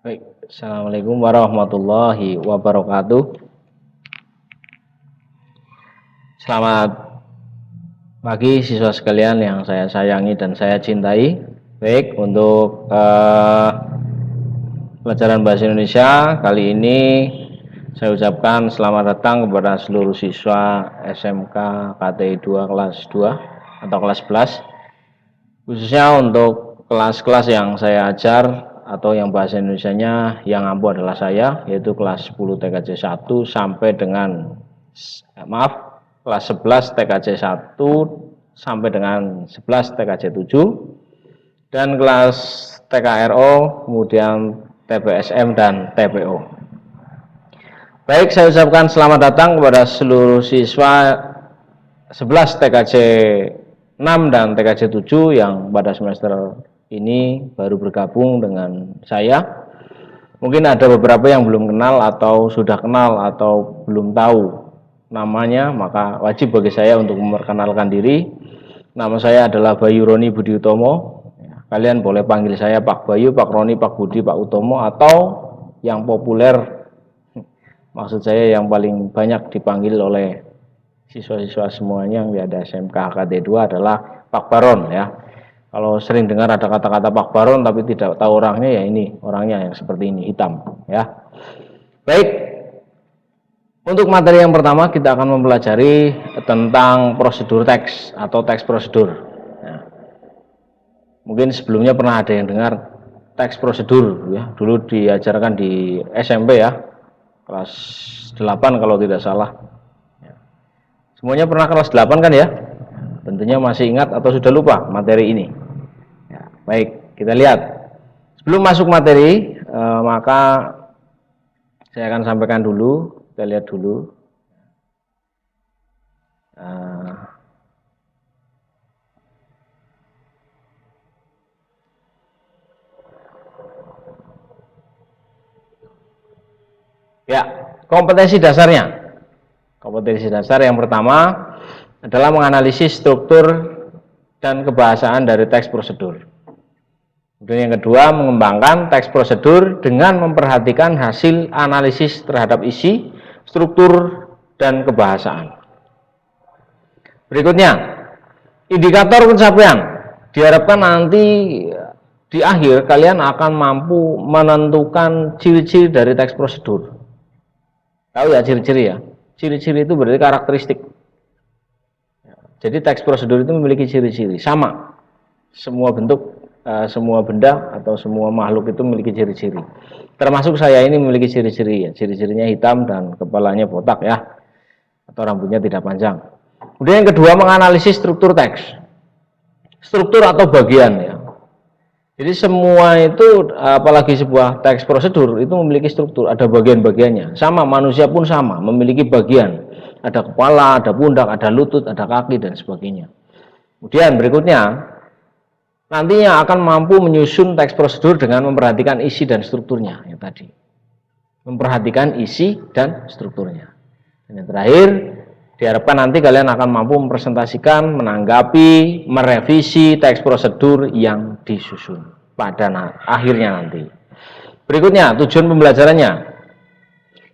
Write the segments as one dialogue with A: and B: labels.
A: Baik, Assalamualaikum warahmatullahi wabarakatuh. Selamat pagi siswa sekalian yang saya sayangi dan saya cintai. Baik, untuk pelajaran Bahasa Indonesia kali ini saya ucapkan selamat datang kepada seluruh siswa SMK KTI 2 kelas 2 atau kelas 11. Khususnya untuk kelas-kelas yang saya ajar atau yang bahasa Indonesianya yang ampuh adalah saya, yaitu kelas 10 TKJ 1 sampai dengan kelas 11 TKJ 1 sampai dengan 11 TKJ 7 dan kelas TKRO, kemudian TPSM dan TPO. Baik, saya ucapkan selamat datang kepada seluruh siswa 11 TKJ 6 dan TKJ 7 yang pada semester ini baru bergabung dengan saya. Mungkin ada beberapa yang belum kenal atau sudah kenal atau belum tahu namanya, maka wajib bagi saya untuk memperkenalkan diri. Nama saya adalah Bayu Roni Budi Utomo. Kalian boleh panggil saya Pak Bayu, Pak Roni, Pak Budi, Pak Utomo, atau yang populer, maksud saya yang paling banyak dipanggil oleh siswa-siswa semuanya yang ada SMK KT 2 adalah Pak Baron ya. Kalau sering dengar ada kata-kata Pak Baron tapi tidak tahu orangnya, ya ini orangnya yang seperti ini, hitam ya. Baik, untuk materi yang pertama kita akan mempelajari tentang prosedur teks atau teks prosedur ya. Mungkin sebelumnya pernah ada yang dengar teks prosedur ya, dulu diajarkan di SMP ya, kelas 8 kalau tidak salah. Semuanya pernah kelas 8 kan ya? Tentunya masih ingat atau sudah lupa materi ini ya. Baik, kita lihat. Sebelum masuk materi, maka saya akan sampaikan dulu. Kita lihat dulu. Ya, kompetensi dasarnya. Kompetensi dasar yang pertama adalah menganalisis struktur dan kebahasaan dari teks prosedur. Kemudian yang kedua, mengembangkan teks prosedur dengan memperhatikan hasil analisis terhadap isi, struktur, dan kebahasaan. Berikutnya, indikator pencapaian. Diharapkan nanti di akhir kalian akan mampu menentukan ciri-ciri dari teks prosedur. Tahu ya ciri-ciri ya? Ciri-ciri itu berarti karakteristik. Jadi teks prosedur itu memiliki ciri-ciri sama. Semua bentuk, semua benda atau semua makhluk itu memiliki ciri-ciri. Termasuk saya ini memiliki ciri-ciri ya. Ciri-cirinya hitam dan kepalanya botak ya. Atau rambutnya tidak panjang. Kemudian yang kedua, menganalisis struktur teks. Struktur atau bagian ya. Jadi semua itu, apalagi sebuah teks prosedur itu memiliki struktur, ada bagian-bagiannya. Sama, manusia pun sama, memiliki bagian. Ada kepala, ada pundak, ada lutut, ada kaki, dan sebagainya. Kemudian berikutnya, nantinya akan mampu menyusun teks prosedur dengan memperhatikan isi dan strukturnya. Yang tadi, memperhatikan isi dan strukturnya. Dan yang terakhir, diharapkan nanti kalian akan mampu mempresentasikan, menanggapi, merevisi teks prosedur yang disusun pada akhirnya nanti. Berikutnya, tujuan pembelajarannya.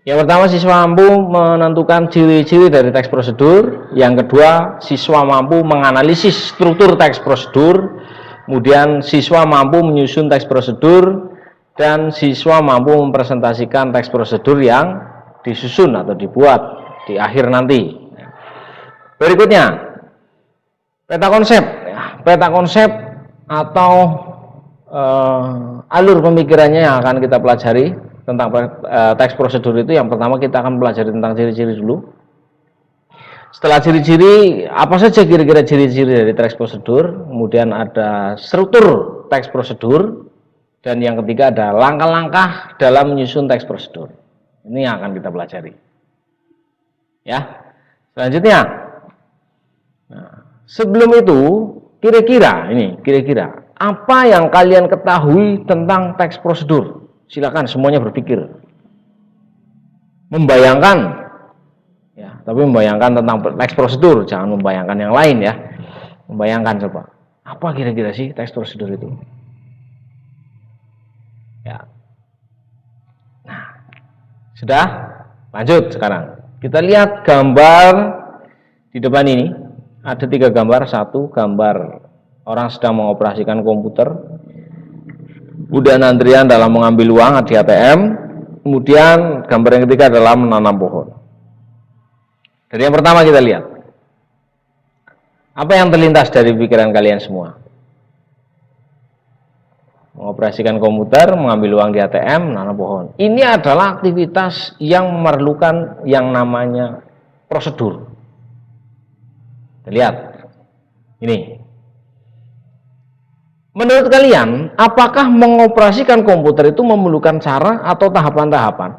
A: Yang pertama, siswa mampu menentukan ciri-ciri dari teks prosedur. Yang kedua, siswa mampu menganalisis struktur teks prosedur. Kemudian siswa mampu menyusun teks prosedur. Dan siswa mampu mempresentasikan teks prosedur yang disusun atau dibuat di akhir nanti. Berikutnya, peta konsep. Peta konsep atau alur pemikirannya yang akan kita pelajari tentang teks prosedur itu. Yang pertama kita akan pelajari tentang ciri-ciri dulu. Setelah ciri-ciri, apa saja kira-kira ciri-ciri dari teks prosedur. Kemudian ada struktur teks prosedur. Dan yang ketiga ada langkah-langkah dalam menyusun teks prosedur. Ini yang akan kita pelajari. Ya, selanjutnya. Nah, sebelum itu, kira-kira apa yang kalian ketahui tentang teks prosedur? Silakan semuanya berpikir, membayangkan, ya, tapi membayangkan tentang teks prosedur, jangan membayangkan yang lain ya. Membayangkan coba, apa kira-kira sih teks prosedur itu? Ya, Sudah? Lanjut sekarang. Kita lihat gambar di depan ini. Ada 3 gambar. Satu, gambar orang sedang mengoperasikan komputer. Kemudian antrian dalam mengambil uang di ATM. Kemudian gambar yang ketiga adalah menanam pohon. Dari yang pertama kita lihat. Apa yang terlintas dari pikiran kalian semua? Mengoperasikan komputer, mengambil uang di ATM, menanam pohon. Ini adalah aktivitas yang memerlukan yang namanya prosedur. Lihat, ini. Menurut kalian, apakah mengoperasikan komputer itu memerlukan cara atau tahapan-tahapan?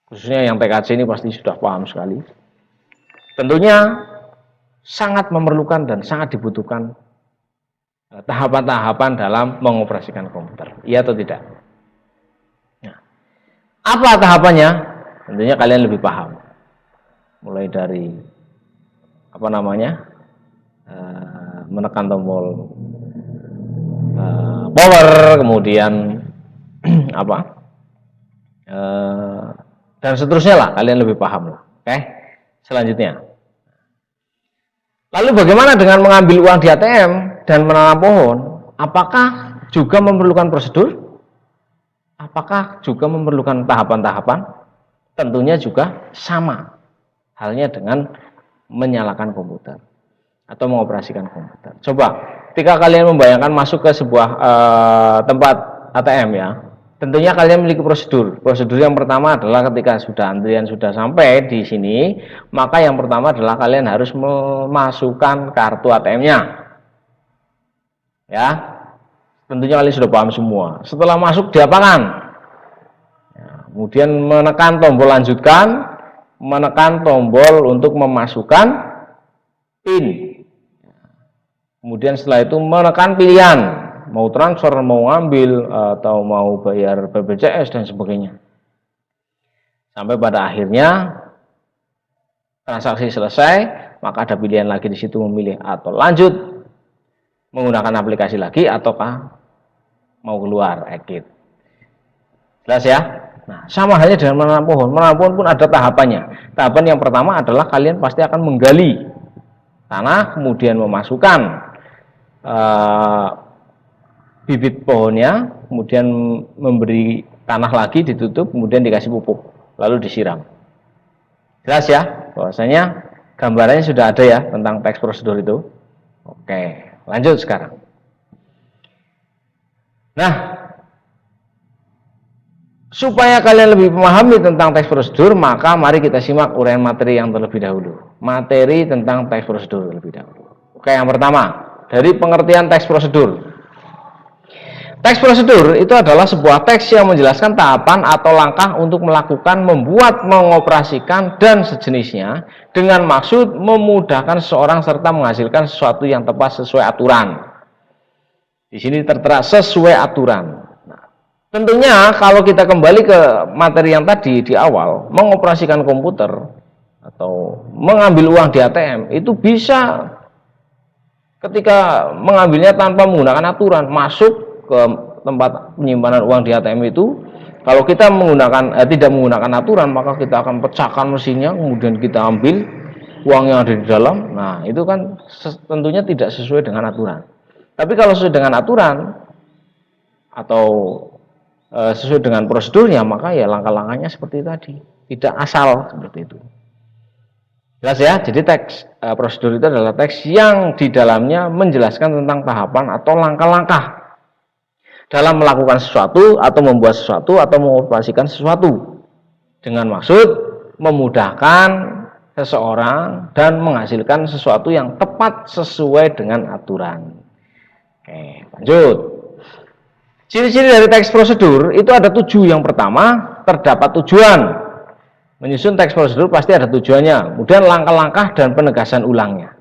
A: Khususnya yang TKC ini pasti sudah paham sekali. Tentunya sangat memerlukan dan sangat dibutuhkan tahapan-tahapan dalam mengoperasikan komputer, iya atau tidak? Nah, apa tahapannya? Tentunya kalian lebih paham. Mulai dari menekan tombol power, kemudian dan seterusnya lah, kalian lebih paham lah. Oke, selanjutnya. Lalu bagaimana dengan mengambil uang di ATM dan menanam pohon? Apakah juga memerlukan prosedur? Apakah juga memerlukan tahapan-tahapan? Tentunya juga sama halnya dengan menyalakan komputer atau mengoperasikan komputer. Coba, ketika kalian membayangkan masuk ke sebuah tempat ATM ya, tentunya kalian memiliki prosedur. Prosedur yang pertama adalah ketika sudah antrian sudah sampai di sini, maka yang pertama adalah kalian harus memasukkan kartu ATM-nya. Ya, tentunya kalian sudah paham semua. Setelah masuk diapakan? Ya, kemudian menekan tombol lanjutkan, menekan tombol untuk memasukkan PIN. Kemudian setelah itu menekan pilihan, mau transfer, mau ngambil, atau mau bayar BPJS dan sebagainya. Sampai pada akhirnya transaksi selesai, maka ada pilihan lagi di situ memilih atau lanjut menggunakan aplikasi lagi ataukah mau keluar exit. Jelas ya? Nah, sama halnya dengan menanam pohon. Menanam pohon pun ada tahapannya. Tahapan yang pertama adalah kalian pasti akan menggali tanah, kemudian memasukkan bibit pohonnya, kemudian memberi tanah lagi, ditutup, kemudian dikasih pupuk, lalu disiram. Jelas ya? Bahwasanya gambarannya sudah ada ya tentang teks prosedur itu. Oke, lanjut sekarang. Nah, supaya kalian lebih memahami tentang teks prosedur, maka mari kita simak uraian materi yang terlebih dahulu. Materi tentang teks prosedur terlebih dahulu. Oke, yang pertama, dari pengertian teks prosedur. Teks prosedur itu adalah sebuah teks yang menjelaskan tahapan atau langkah untuk melakukan, membuat, mengoperasikan, dan sejenisnya dengan maksud memudahkan seseorang serta menghasilkan sesuatu yang tepat sesuai aturan. Di sini tertera sesuai aturan. Nah, tentunya kalau kita kembali ke materi yang tadi di awal, mengoperasikan komputer atau mengambil uang di ATM itu bisa ketika mengambilnya tanpa menggunakan aturan, masuk ke tempat penyimpanan uang di ATM itu, kalau kita tidak menggunakan aturan, maka kita akan pecahkan mesinnya, kemudian kita ambil uang yang ada di dalam. Nah, itu kan tentunya tidak sesuai dengan aturan. Tapi kalau sesuai dengan aturan atau sesuai dengan prosedurnya, maka ya langkah-langkahnya seperti tadi, tidak asal seperti itu. Jelas ya, jadi teks prosedur itu adalah teks yang di dalamnya menjelaskan tentang tahapan atau langkah-langkah dalam melakukan sesuatu atau membuat sesuatu atau mengoperasikan sesuatu dengan maksud memudahkan seseorang dan menghasilkan sesuatu yang tepat sesuai dengan aturan. Oke, lanjut. Ciri-ciri dari teks prosedur itu ada 7. Yang pertama, terdapat tujuan. Menyusun teks prosedur pasti ada tujuannya, kemudian langkah-langkah dan penegasan ulangnya.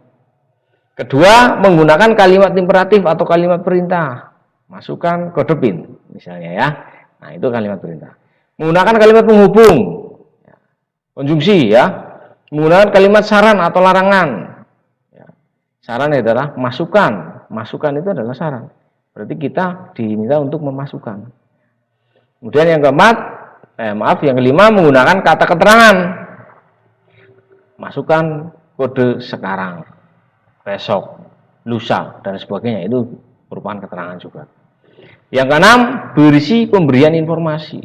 A: Kedua, menggunakan kalimat imperatif atau kalimat perintah. Masukkan kode PIN, misalnya ya. Nah, itu kalimat perintah. Menggunakan kalimat penghubung, konjungsi ya. Menggunakan kalimat saran atau larangan. Saran adalah masukkan. Masukan itu adalah saran. Berarti kita diminta untuk memasukkan. Kemudian yang keempat, Yang kelima menggunakan kata keterangan. Masukkan kode sekarang, besok, lusa, dan sebagainya. Itu merupakan keterangan juga. Yang keenam, berisi pemberian informasi.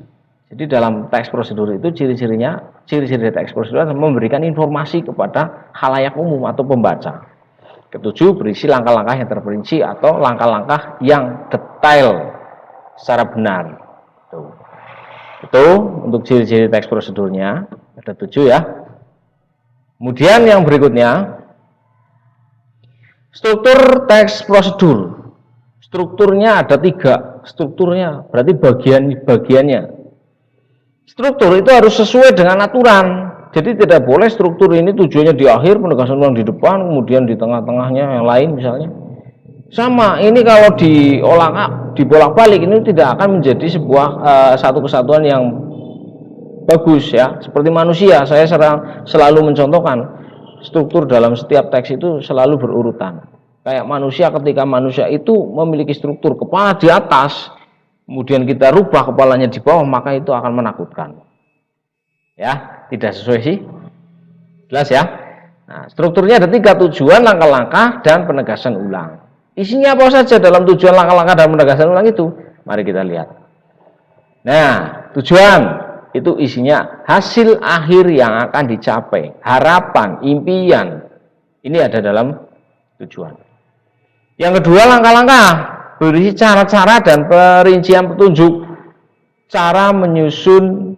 A: Jadi dalam teks prosedur itu ciri-ciri teks prosedur adalah memberikan informasi kepada khalayak umum atau pembaca. Ketujuh, berisi langkah-langkah yang terperinci atau langkah-langkah yang detail secara benar. Itu untuk ciri-ciri teks prosedurnya, ada 7 ya. Kemudian yang berikutnya, struktur teks prosedur. Strukturnya ada 3, strukturnya berarti bagiannya. Struktur itu harus sesuai dengan aturan. Jadi tidak boleh struktur ini tujuannya di akhir, penegasan ulang di depan, kemudian di tengah-tengahnya yang lain misalnya. Sama, ini kalau dibolak-balik ini tidak akan menjadi sebuah satu kesatuan yang bagus ya. Seperti manusia, saya selalu mencontohkan struktur dalam setiap teks itu selalu berurutan. Kayak manusia, ketika manusia itu memiliki struktur kepala di atas, kemudian kita rubah kepalanya di bawah, maka itu akan menakutkan. Ya, tidak sesuai sih. Jelas ya? Nah, strukturnya ada 3, tujuan, langkah-langkah, dan penegasan ulang. Isinya apa saja dalam tujuan, langkah-langkah, dan penegasan ulang itu? Mari kita lihat. Nah, tujuan itu isinya hasil akhir yang akan dicapai, harapan, impian. Ini ada dalam tujuan. Yang kedua, langkah-langkah, berisi cara-cara dan perincian petunjuk cara menyusun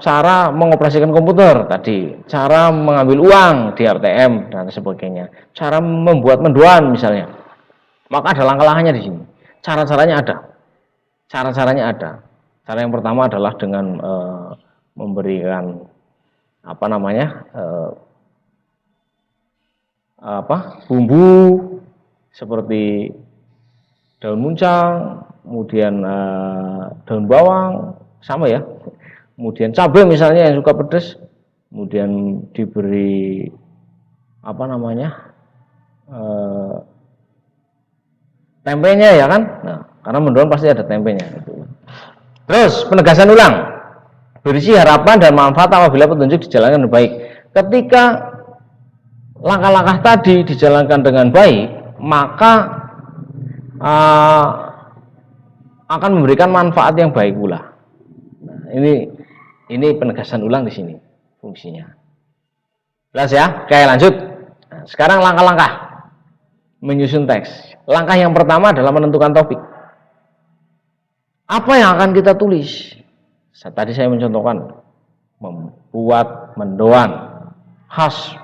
A: cara mengoperasikan komputer tadi, cara mengambil uang di ATM dan sebagainya, cara membuat mendoan misalnya. Maka ada langkah-langkahnya di sini. Cara-caranya ada. Cara yang pertama adalah dengan memberikan bumbu seperti daun muncang, kemudian daun bawang, sama ya. Kemudian cabai misalnya yang suka pedas, kemudian diberi tempenya ya kan. Nah, karena mendoan pasti ada tempenya. Terus penegasan ulang, berisi harapan dan manfaat apabila petunjuk dijalankan dengan baik. Ketika langkah-langkah tadi dijalankan dengan baik, maka akan memberikan manfaat yang baik pula. Nah, ini penegasan ulang di sini fungsinya. Jelas ya? Oke, lanjut. Nah, sekarang langkah-langkah menyusun teks. Langkah yang pertama adalah menentukan topik. Apa yang akan kita tulis? Tadi saya mencontohkan membuat mendoan khas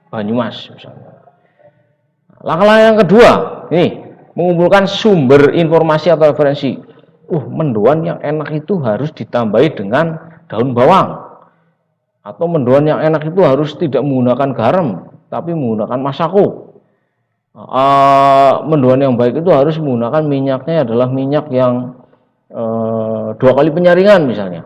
A: Banyumas misalnya. Langkah-langkah yang kedua, ini mengumpulkan sumber informasi atau referensi. Mendoan yang enak itu harus ditambahi dengan daun bawang. Atau mendoan yang enak itu harus tidak menggunakan garam, tapi menggunakan masako. Mendoan yang baik itu harus menggunakan minyaknya adalah minyak yang 2 kali penyaringan misalnya.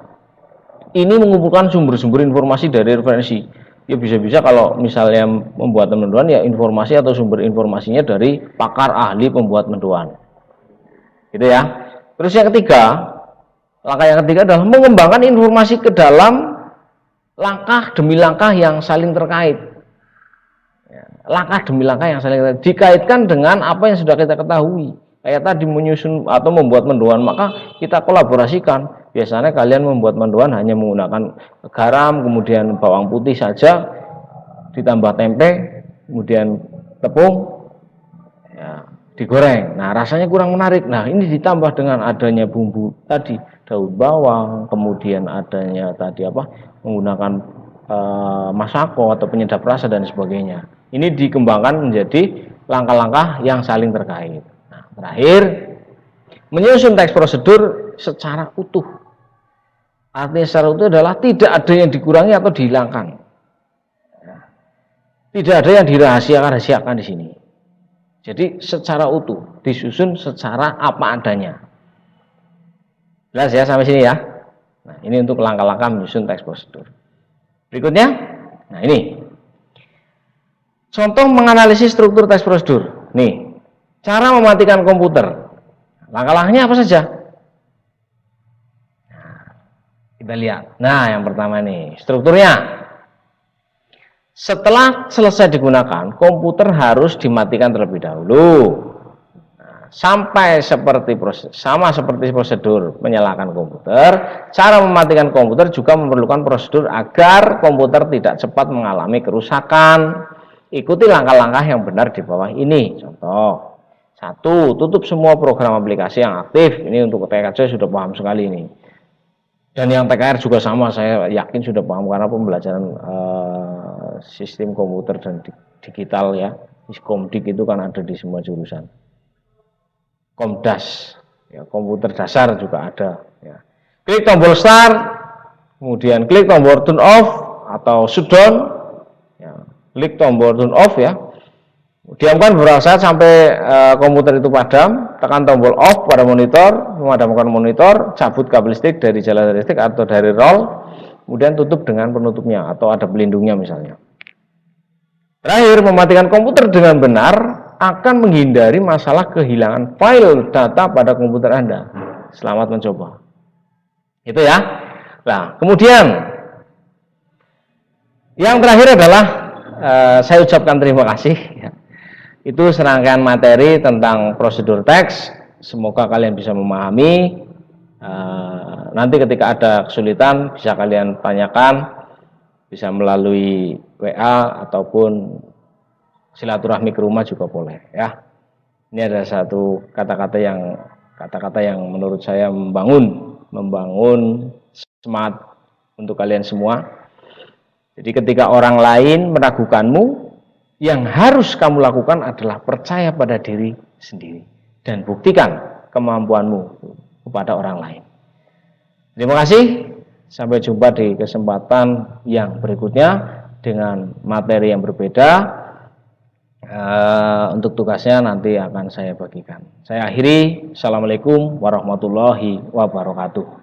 A: Ini mengumpulkan sumber-sumber informasi dari referensi. Ya bisa-bisa kalau misalnya membuat mendoan ya informasi atau sumber informasinya dari pakar ahli pembuat mendoan. Gitu ya. Terus yang ketiga, langkah yang ketiga adalah mengembangkan informasi ke dalam langkah demi langkah yang saling terkait. Langkah demi langkah yang saling terkait, dikaitkan dengan apa yang sudah kita ketahui. Kayak tadi menyusun atau membuat mendoan, maka kita kolaborasikan. Biasanya kalian membuat mendoan hanya menggunakan garam, kemudian bawang putih saja, ditambah tempe, kemudian tepung, ya, digoreng. Nah, rasanya kurang menarik. Nah, ini ditambah dengan adanya bumbu tadi, daun bawang, kemudian adanya tadi menggunakan masako atau penyedap rasa dan sebagainya. Ini dikembangkan menjadi langkah-langkah yang saling terkait. Nah, terakhir, menyusun teks prosedur secara utuh. Artinya secara utuh adalah tidak ada yang dikurangi atau dihilangkan. Tidak ada yang dirahasiakan di sini. Jadi secara utuh, disusun secara apa adanya. Jelas ya sampai sini ya. Nah, ini untuk langkah-langkah menyusun teks prosedur. Berikutnya, nah ini. Contoh menganalisis struktur teks prosedur. Nih, cara mematikan komputer. Langkah-langkahnya apa saja? Kita lihat. Nah, yang pertama nih, strukturnya. Setelah selesai digunakan, komputer harus dimatikan terlebih dahulu. Sampai seperti sama seperti prosedur menyalakan komputer, cara mematikan komputer juga memerlukan prosedur agar komputer tidak cepat mengalami kerusakan. Ikuti langkah-langkah yang benar di bawah ini. Contoh, 1. Tutup semua program aplikasi yang aktif. Ini untuk TK saja sudah paham sekali ini. Dan yang TKR juga sama, saya yakin sudah paham karena pembelajaran sistem komputer dan digital ya. Komdik itu kan ada di semua jurusan. Komdas, ya, komputer dasar juga ada. Ya. Klik tombol start, kemudian klik tombol turn off atau shutdown, ya. Klik tombol turn off ya. Diamkan beberapa saat sampai komputer itu padam. Tekan tombol off pada monitor, memadamkan monitor, cabut kabel listrik dari jalan listrik atau dari roll, kemudian tutup dengan penutupnya atau ada pelindungnya misalnya. Terakhir, mematikan komputer dengan benar akan menghindari masalah kehilangan file data pada komputer Anda. Selamat mencoba. Itu ya. Nah, kemudian yang terakhir adalah saya ucapkan terima kasih. Itu serangkaian materi tentang prosedur teks. Semoga kalian bisa memahami. Nanti ketika ada kesulitan bisa kalian tanyakan, bisa melalui WA ataupun silaturahmi ke rumah juga boleh ya. Ini ada satu kata-kata yang menurut saya membangun semangat untuk kalian semua. Jadi ketika orang lain meragukanmu, yang harus kamu lakukan adalah percaya pada diri sendiri dan buktikan kemampuanmu kepada orang lain. Terima kasih. Sampai jumpa di kesempatan yang berikutnya dengan materi yang berbeda. Untuk tugasnya nanti akan saya bagikan. Saya akhiri. Assalamualaikum warahmatullahi wabarakatuh.